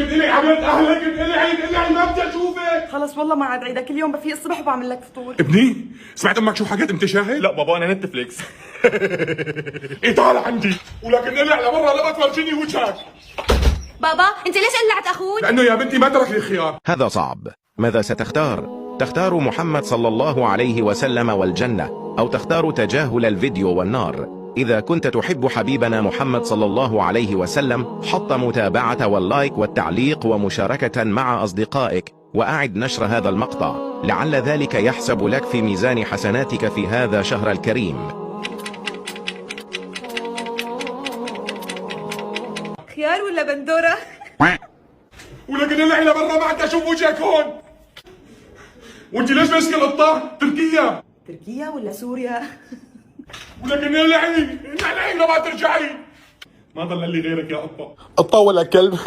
بتقلي عبيط اهلك، بتقلي ما بدي اشوفك. خلص والله ما عاد عيدك، كل يوم بفيق الصبح وبعمل لك فطور. ابني سمعت امك شو حكت؟ انت شاهد؟ لا بابا انا نتفليكس. ايه تعال عندي، ولكن قلع لبرا لا تفرجيني وجهك. بابا انت ليش قلعت اخوي؟ لانه يا بنتي ما ترك لي خيار. هذا صعب. ماذا ستختار؟ تختار محمد صلى الله عليه وسلم والجنة، أو تختار تجاهل الفيديو والنار؟ إذا كنت تحب حبيبنا محمد صلى الله عليه وسلم، حط متابعة واللايك والتعليق ومشاركة مع أصدقائك، وأعد نشر هذا المقطع لعل ذلك يحسب لك في ميزان حسناتك في هذا الشهر الكريم. خيار ولا بندورة؟ ولكن قلعي لبرا ما عاد اشوف وجهك هون. وانت ليش ماسكه القطه؟ تركيا. تركيا ولا سوريا؟ ولكن قلعي ما ترجعي. ما ضل لي غيرك يا قطه. قطة ولا كلب؟